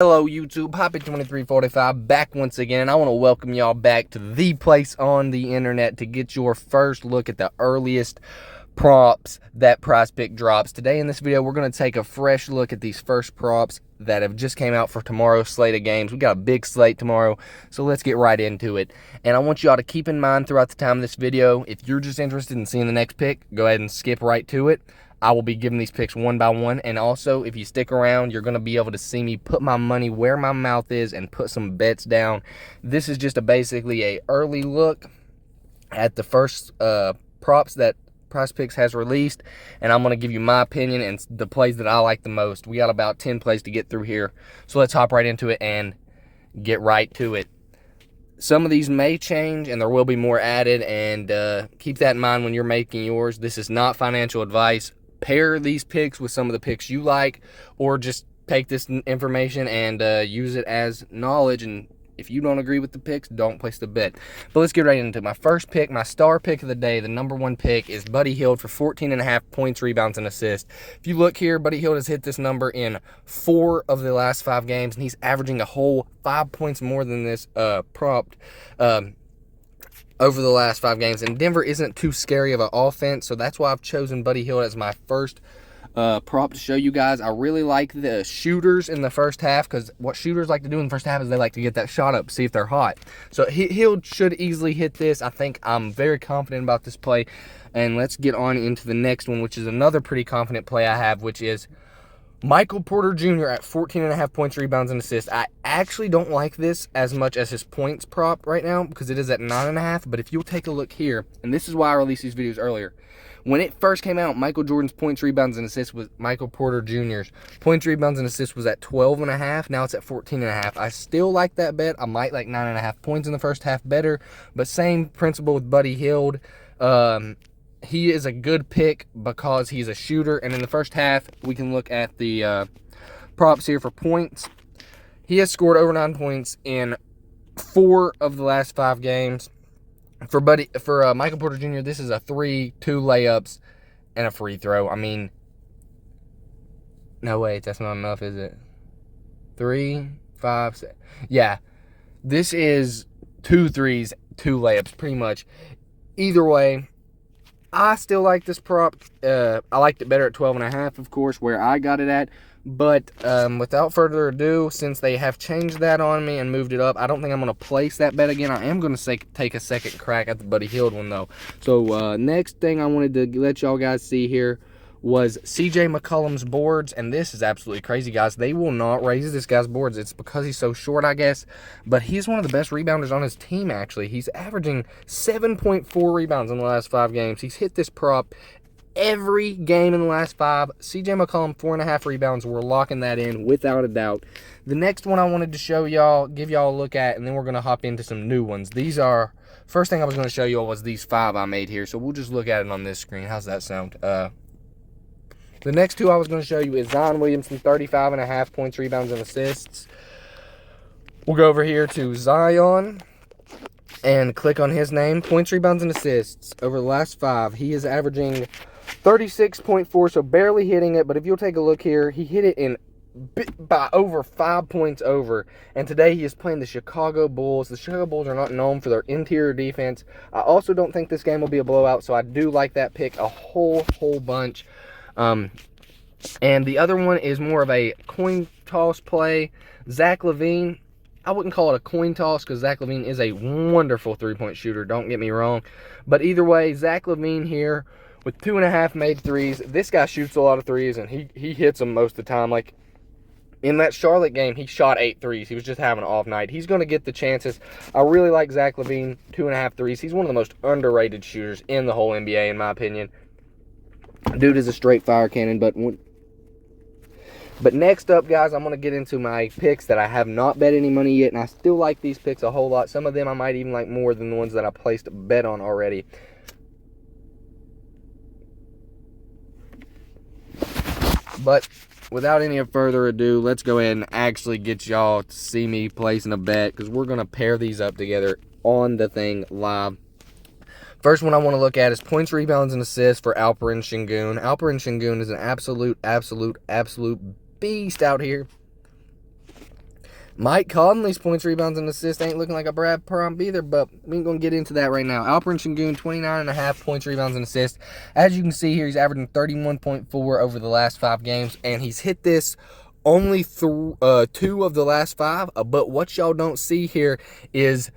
Hello YouTube, Poppy2345 back once again, and I want to welcome y'all back to the place on the internet to get your first look at the earliest props that PrizePicks drops. Today in this video, we're going to take a fresh look at these first props that have just came out for tomorrow's slate of games. We got a big slate tomorrow, so let's get right into it. And I want y'all to keep in mind throughout the time of this video, if you're just interested in seeing the next pick, go ahead and skip right to it. I will be giving these picks one by one, and also if you stick around, you're going to be able to see me put my money where my mouth is and put some bets down. This is just basically a early look at the first props that PrizePicks has released, and I'm going to give you my opinion and the plays that I like the most. We got about 10 plays to get through here, so let's hop right into it and get right to it. Some of these may change, and there will be more added, and keep that in mind when you're making yours. This is not financial advice. Pair these picks with some of the picks you like, or just take this information and use it as knowledge, and if you don't agree with the picks, don't place the bet. But let's get right into it. My first pick, my star pick of the day, the number one pick, is Buddy Hield for 14.5 points, rebounds, and assists. If you look here, Buddy Hield has hit this number in 4 of the last 5 games, and he's averaging a whole 5 points more than this prop over the last 5 games. And Denver isn't too scary of an offense, so that's why I've chosen Buddy Hield as my first prop to show you guys. I really like the shooters in the first half, because what shooters like to do in the first half is they like to get that shot up, see if they're hot. So Hield should easily hit this. I think I'm very confident about this play. And let's get on into the next one, which is another pretty confident play I have, which is Michael Porter Jr. at 14.5 points, rebounds, and assists. I actually don't like this as much as his points prop right now, because it is at 9.5. But if you'll take a look here, and this is why I released these videos earlier. When it first came out, Michael Jordan's points, rebounds, and assists was Michael Porter Jr.'s points, rebounds, and assists was at 12.5. Now it's at 14.5. I still like that bet. I might like 9.5 points in the first half better, but same principle with Buddy Hield. He is a good pick because he's a shooter. And in the first half, we can look at the props here for points. He has scored over 9 points in 4 of the last 5 games. For Michael Porter Jr., this is a 3, 2 layups, and a free throw. I mean, no, wait, that's not enough, is it? 3, 5, 6. Yeah, this is 2 threes, 2 layups, pretty much. Either way, I still like this prop. I liked it better at 12.5, of course, where I got it at. But without further ado, since they have changed that on me and moved it up, I don't think I'm going to place that bet again. I am going to take a second crack at the Buddy Hield one, though. So next thing I wanted to let y'all guys see here was CJ McCollum's boards, and this is absolutely crazy, guys. They will not raise this guy's boards. It's because he's so short, I guess, but he's one of the best rebounders on his team, actually. He's averaging 7.4 rebounds in the last 5 games. He's hit this prop every game in the last 5. CJ McCollum, 4.5 rebounds. We're locking that in without a doubt. The next one I wanted to show y'all, give y'all a look at, and then we're going to hop into some new ones. These are, first thing I was going to show y'all was these 5 I made here, so we'll just look at it on this screen. How's that sound? The next 2 I was going to show you is Zion Williamson, 35.5 points, rebounds, and assists. We'll go over here to Zion and click on his name. Points, rebounds, and assists. Over the last 5, he is averaging 36.4, so barely hitting it. But if you'll take a look here, he hit it by over 5 points over. And today he is playing the Chicago Bulls. The Chicago Bulls are not known for their interior defense. I also don't think this game will be a blowout, so I do like that pick a whole bunch. And the other one is more of a coin toss play. Zach LaVine. I wouldn't call it a coin toss because Zach LaVine is a wonderful 3-point shooter. Don't get me wrong. But either way, Zach LaVine here with 2.5 made threes. This guy shoots a lot of threes, and he hits them most of the time. Like in that Charlotte game, he shot 8 threes. He was just having an off night. He's going to get the chances. I really like Zach LaVine, 2.5 threes. He's one of the most underrated shooters in the whole NBA, in my opinion. Dude is a straight fire cannon. But next up, guys, I'm going to get into my picks that I have not bet any money yet, and I still like these picks a whole lot. Some of them I might even like more than the ones that I placed a bet on already. But without any further ado, let's go ahead and actually get y'all to see me placing a bet, because we're going to pair these up together on the thing live. First one I want to look at is points, rebounds, and assists for Alperen Sengun. Alperen Sengun is an absolute beast out here. Mike Conley's points, rebounds, and assists ain't looking like a Brad prompt either, but we ain't going to get into that right now. Alperen Sengun, 29.5 points, rebounds, and assists. As you can see here, he's averaging 31.4 over the last 5 games, and he's hit this only 2 of the last 5. But what y'all don't see here is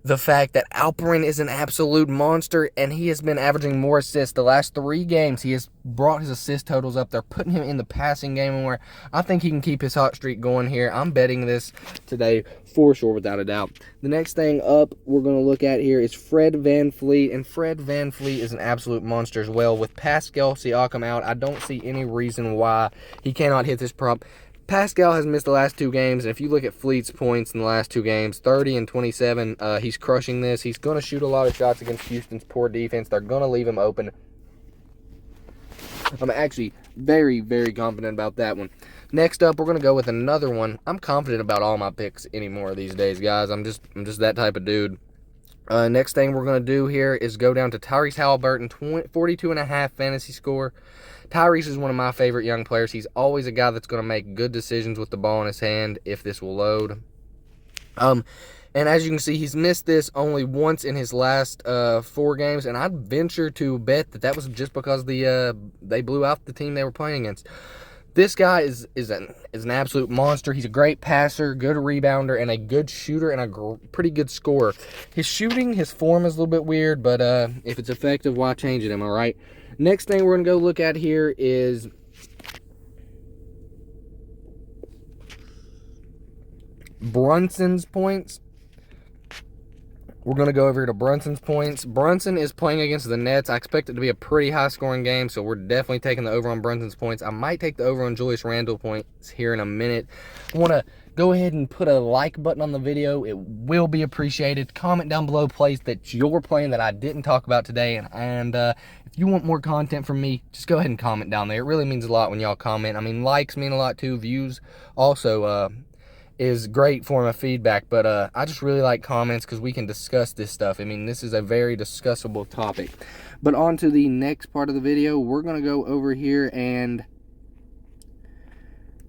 the fact that Alperen is an absolute monster, and he has been averaging more assists. The last 3 games, he has brought his assist totals up. They're putting him in the passing game more. I think he can keep his hot streak going here. I'm betting this today for sure, without a doubt. The next thing up we're going to look at here is Fred VanVleet, and Fred VanVleet is an absolute monster as well. With Pascal Siakam out, I don't see any reason why he cannot hit this prop. Pascal has missed the last 2 games, and if you look at Fleet's points in the last 2 games, 30 and 27, he's crushing this. He's going to shoot a lot of shots against Houston's poor defense. They're going to leave him open. I'm actually very, very confident about that one. Next up, we're going to go with another one. I'm confident about all my picks anymore these days, guys. I'm just that type of dude. Next thing we're going to do here is go down to Tyrese Halliburton, 42.5 fantasy score. Tyrese is one of my favorite young players. He's always a guy that's going to make good decisions with the ball in his hand if this will load. And as you can see, he's missed this only once in his last 4 games, and I'd venture to bet that was just because they blew out the team they were playing against. This guy is an absolute monster. He's a great passer, good rebounder, and a good shooter and a pretty good scorer. His shooting, his form is a little bit weird, but if it's effective, why change it, am I right? Next thing we're going to go look at here is Brunson's points. We're going to go over to Brunson's points. Brunson is playing against the Nets. I expect it to be a pretty high-scoring game, so we're definitely taking the over on Brunson's points. I might take the over on Julius Randle points here in a minute. I want to go ahead and put a like button on the video. It will be appreciated. Comment down below plays that you're playing that I didn't talk about today, and if you want more content from me, just go ahead and comment down there. It really means a lot when y'all comment. I mean, likes mean a lot too. Views also is great form of feedback, but I just really like comments because we can discuss this stuff. I mean, this is a very discussable topic. But on to the next part of the video, we're going to go over here and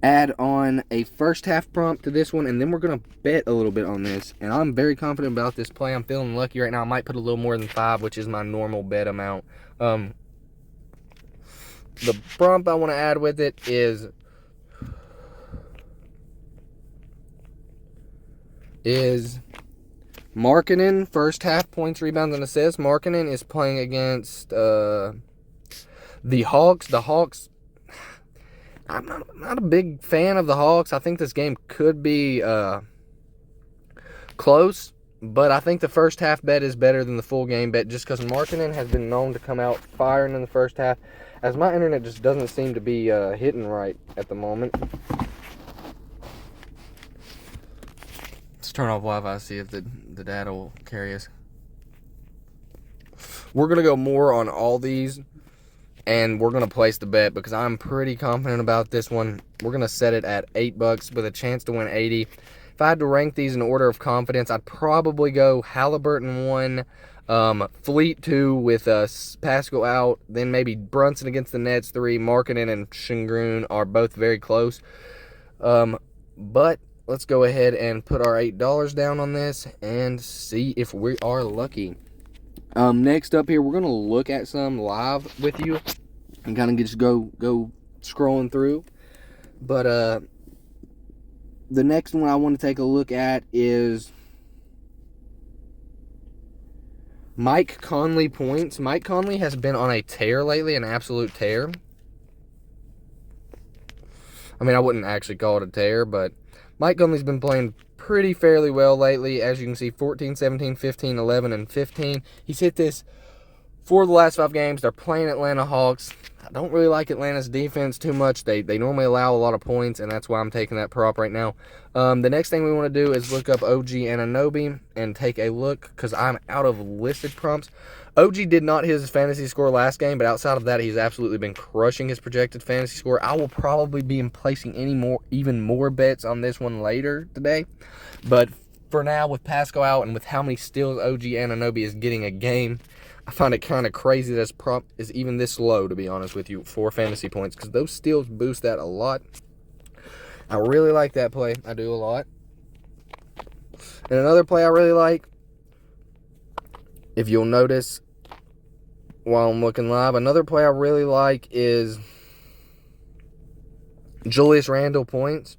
add on a first half prompt to this one, and then we're going to bet a little bit on this. And I'm very confident about this play. I'm feeling lucky right now. I might put a little more than 5, which is my normal bet amount. The prompt I want to add with it is Markkanen, first half points, rebounds, and assists. Markkanen is playing against the Hawks. The Hawks, I'm not a big fan of the Hawks. I think this game could be close, but I think the first half bet is better than the full game bet just because Markkanen has been known to come out firing in the first half, as my internet just doesn't seem to be hitting right at the moment. Let's turn off Wi-Fi, see if the data will carry us. We're going to go more on all these, and we're going to place the bet because I'm pretty confident about this one. We're going to set it at $8 with a chance to win 80. If I had to rank these in order of confidence, I'd probably go Halliburton 1, Fleet 2 with Pascal out, then maybe Brunson against the Nets 3, Markkanen and Sengun are both very close. But let's go ahead and put our $8 down on this and see if we are lucky. Next up here, we're going to look at some live with you and kind of just go scrolling through. But the next one I want to take a look at is Mike Conley points. Mike Conley has been on a tear lately, an absolute tear. I mean, I wouldn't actually call it a tear, but Mike Conley's been playing pretty fairly well lately. As you can see, 14, 17, 15, 11, and 15. He's hit this for the last 5 games. They're playing Atlanta Hawks. I don't really like Atlanta's defense too much. They normally allow a lot of points, and that's why I'm taking that prop right now. The next thing we want to do is look up OG Anunoby and take a look because I'm out of listed prompts. OG did not hit his fantasy score last game, but outside of that, he's absolutely been crushing his projected fantasy score. I will probably be placing even more bets on this one later today. But for now, with Pascal out and with how many steals OG Anunoby is getting a game, I find it kind of crazy that his prop is even this low, to be honest with you, for fantasy points, because those steals boost that a lot. I really like that play. I do a lot. And another play I really like, if you'll notice while I'm looking live, another play I really like is Julius Randle points.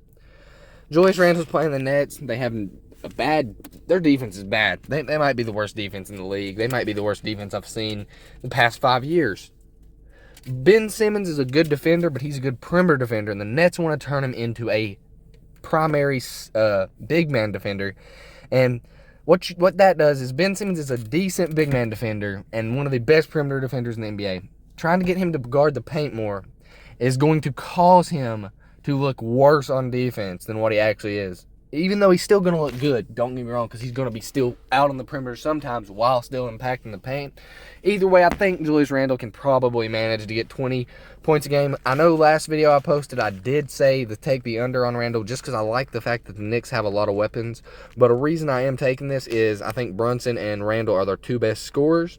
Julius Randle's playing the Nets. They have their defense is bad. They might be the worst defense in the league. They might be the worst defense I've seen the past 5 years. Ben Simmons is a good defender, but he's a good perimeter defender, and the Nets want to turn him into a primary big man defender. And what that does is Ben Simmons is a decent big man defender and one of the best perimeter defenders in the NBA. Trying to get him to guard the paint more is going to cause him to look worse on defense than what he actually is. Even though he's still going to look good, don't get me wrong, because he's going to be still out on the perimeter sometimes while still impacting the paint. Either way, I think Julius Randle can probably manage to get 20 points a game. I know last video I posted, I did say to take the under on Randle just because I like the fact that the Knicks have a lot of weapons. But a reason I am taking this is I think Brunson and Randle are their two best scorers.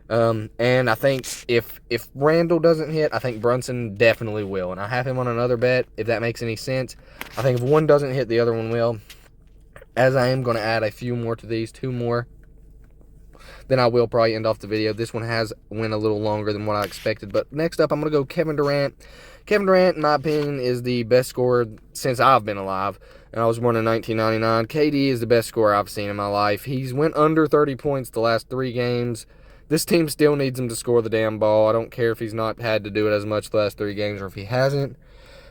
And I think if Randle doesn't hit, I think Brunson definitely will. And I have him on another bet, if that makes any sense. I think if one doesn't hit, the other one will. As I am going to add a few more to these, 2 more, then I will probably end off the video. This one has went a little longer than what I expected. But next up, I'm going to go Kevin Durant. Kevin Durant, in my opinion, is the best scorer since I've been alive. And I was born in 1999. KD is the best scorer I've seen in my life. He's went under 30 points the last 3 games. This team still needs him to score the damn ball. I don't care if he's not had to do it as much the last 3 games or if he hasn't.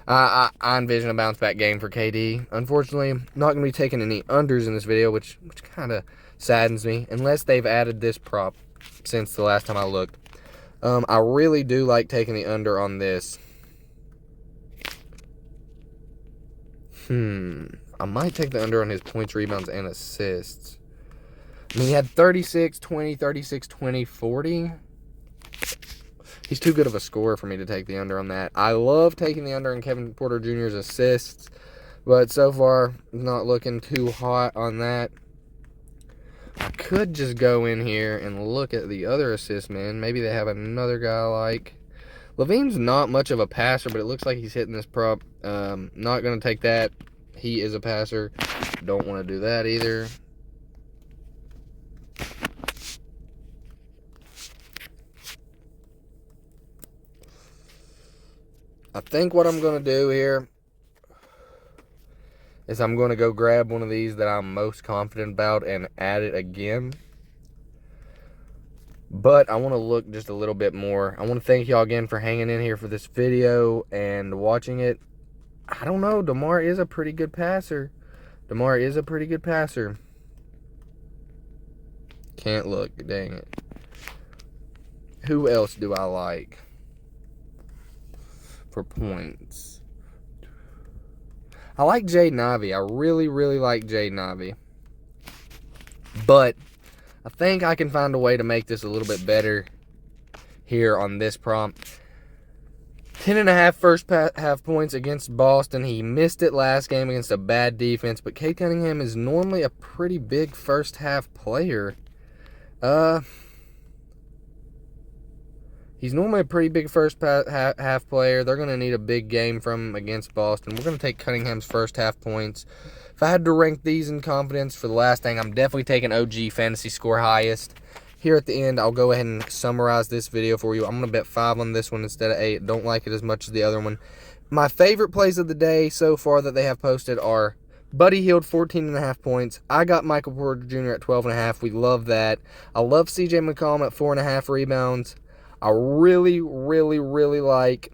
I envision a bounce-back game for KD. Unfortunately, I'm not going to be taking any unders in this video, which kind of saddens me, unless they've added this prop since the last time I looked. I really do like taking the under on this. I might take the under on his points, rebounds, and assists. I mean, he had 36, 20, 36, 20, 40. He's too good of a scorer for me to take the under on that. I love taking the under on Kevin Porter Jr.'s assists, but so far, not looking too hot on that. I could just go in here and look at the other assists, man. Maybe they have another guy I like. Levine's not much of a passer, but it looks like he's hitting this prop. Not going to take that. He is a passer. Don't want to do that either. I think what I'm going to do here is I'm going to go grab one of these that I'm most confident about and add it again. But I want to look just a little bit more. I want to thank y'all again for hanging in here for this video and watching it. I don't know. DeMar is a pretty good passer. DeMar is a pretty good passer. Can't look. Dang it. Who else do I like for points? I like Jaden Ivey. I really, really like Jaden Ivey. But I think I can find a way to make this a little bit better here on this prompt. 10.5 first half points against Boston. He missed it last game against a bad defense, but Cade Cunningham is normally a pretty big first half player. He's normally a pretty big first half player. They're going to need a big game from him against Boston. We're going to take Cunningham's first half points. If I had to rank these in confidence for the last thing, I'm definitely taking OG Fantasy Score highest. Here at the end, I'll go ahead and summarize this video for you. I'm going to bet 5 on this one instead of 8. Don't like it as much as the other one. My favorite plays of the day so far that they have posted are Buddy Hield, 14.5 points. I got Michael Porter Jr. at 12.5. We love that. I love CJ McCollum at 4.5 rebounds. I really, really, really like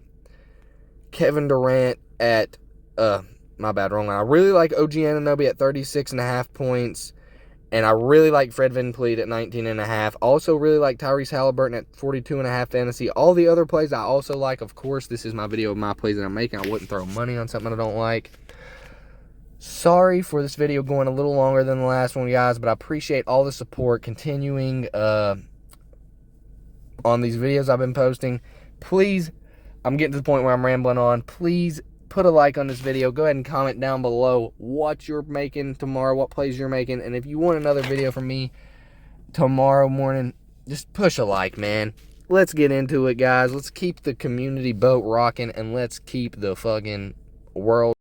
Kevin Durant at, my bad, wrong line. I really like OG Anunoby at 36.5 points. And I really like Fred VanVleet at 19.5. Also really like Tyrese Halliburton at 42.5 fantasy. All the other plays I also like. Of course, this is my video of my plays that I'm making. I wouldn't throw money on something I don't like. Sorry for this video going a little longer than the last one, guys. But I appreciate all the support continuing on these videos I've been posting. Please, I'm getting to the point where I'm rambling on. Please put a like on this video. Go ahead and comment down below what you're making tomorrow, what plays you're making. And if you want another video from me tomorrow morning, just push a like, man. Let's get into it, guys. Let's keep the community boat rocking, and let's keep the fucking world